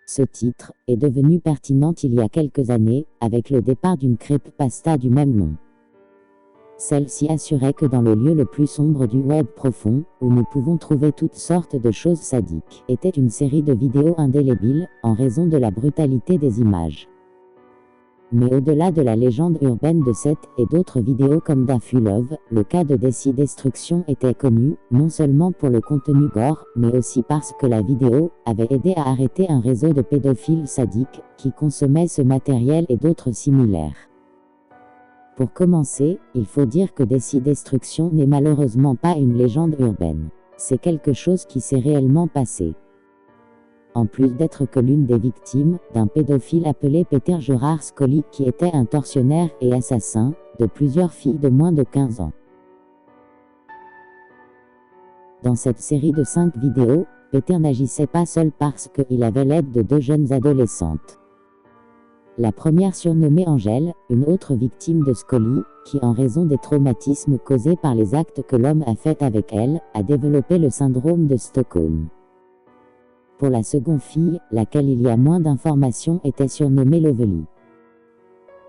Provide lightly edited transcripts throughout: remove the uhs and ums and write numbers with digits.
Ce titre est devenu pertinent il y a quelques années, avec le départ d'une creepypasta du même nom. Celle-ci assurait que dans le lieu le plus sombre du web profond, où nous pouvons trouver toutes sortes de choses sadiques, était une série de vidéos indélébiles, en raison de la brutalité des images. Mais au-delà de la légende urbaine de cette et d'autres vidéos comme Daffy Love, le cas de Desi Destruction était connu, non seulement pour le contenu gore, mais aussi parce que la vidéo avait aidé à arrêter un réseau de pédophiles sadiques qui consommaient ce matériel et d'autres similaires. Pour commencer, il faut dire que Desi Destruction n'est malheureusement pas une légende urbaine. C'est quelque chose qui s'est réellement passé. En plus d'être que l'une des victimes d'un pédophile appelé Peter Gerard Scully qui était un tortionnaire et assassin de plusieurs filles de moins de 15 ans. Dans cette série de 5 vidéos, Peter n'agissait pas seul parce qu'il avait l'aide de 2 jeunes adolescentes. La première surnommée Angèle, une autre victime de Scully, qui en raison des traumatismes causés par les actes que l'homme a faits avec elle, a développé le syndrome de Stockholm. Pour la seconde fille, laquelle il y a moins d'informations, était surnommée Lovely.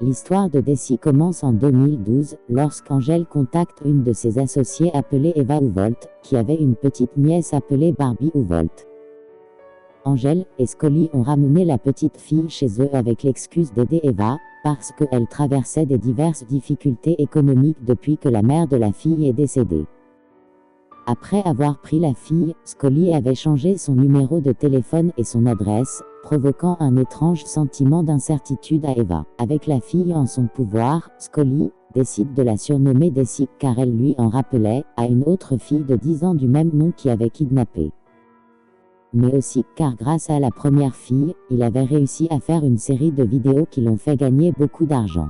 L'histoire de Desi commence en 2012, lorsqu'Angèle contacte une de ses associées appelée Eva Uvolt, qui avait une petite nièce appelée Barbie Uvolt. Angèle et Scully ont ramené la petite fille chez eux avec l'excuse d'aider Eva, parce qu'elle traversait des diverses difficultés économiques depuis que la mère de la fille est décédée. Après avoir pris la fille, Scully avait changé son numéro de téléphone et son adresse, provoquant un étrange sentiment d'incertitude à Eva. Avec la fille en son pouvoir, Scully décide de la surnommer Desi car elle lui en rappelait à une autre fille de 10 ans du même nom qui avait kidnappé. Mais aussi car grâce à la première fille, il avait réussi à faire une série de vidéos qui l'ont fait gagner beaucoup d'argent.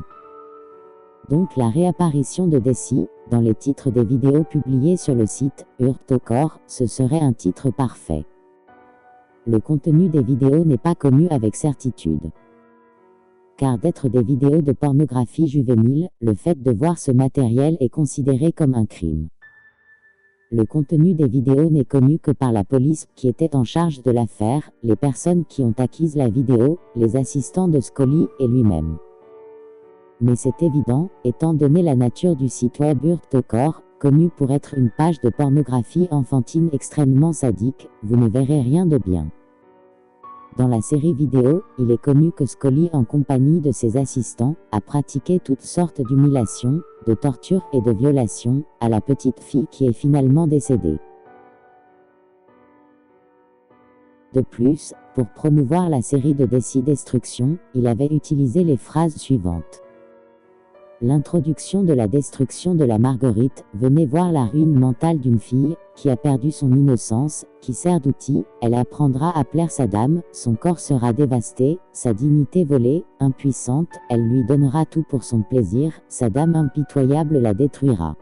Donc la réapparition de Desi, dans les titres des vidéos publiées sur le site Hurtokor, ce serait un titre parfait. Le contenu des vidéos n'est pas connu avec certitude. Car d'être des vidéos de pornographie juvénile, le fait de voir ce matériel est considéré comme un crime. Le contenu des vidéos n'est connu que par la police qui était en charge de l'affaire, les personnes qui ont acquis la vidéo, les assistants de Scully et lui-même. Mais c'est évident, étant donné la nature du site web Hurtokor, connu pour être une page de pornographie enfantine extrêmement sadique, vous ne verrez rien de bien. Dans la série vidéo, il est connu que Scully, en compagnie de ses assistants, a pratiqué toutes sortes d'humiliations, de tortures et de violations, à la petite fille qui est finalement décédée. De plus, pour promouvoir la série de Desi Destruction, il avait utilisé les phrases suivantes. L'introduction de la destruction de la Marguerite, venez voir la ruine mentale d'une fille, qui a perdu son innocence, qui sert d'outil, elle apprendra à plaire sa dame, son corps sera dévasté, sa dignité volée, impuissante, elle lui donnera tout pour son plaisir, sa dame impitoyable la détruira.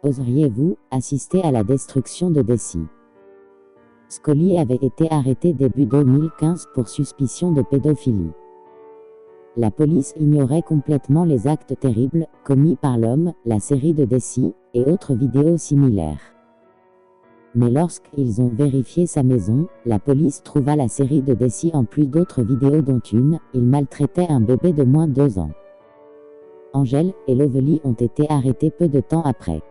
Oseriez-vous assister à la destruction de Desi? Scully avait été arrêté début 2015 pour suspicion de pédophilie. La police ignorait complètement les actes terribles commis par l'homme, la série de Desi, et autres vidéos similaires. Mais lorsqu'ils ont vérifié sa maison, la police trouva la série de Desi en plus d'autres vidéos dont une, il maltraitait un bébé de moins de 2 ans. Angèle et Lovely ont été arrêtés peu de temps après.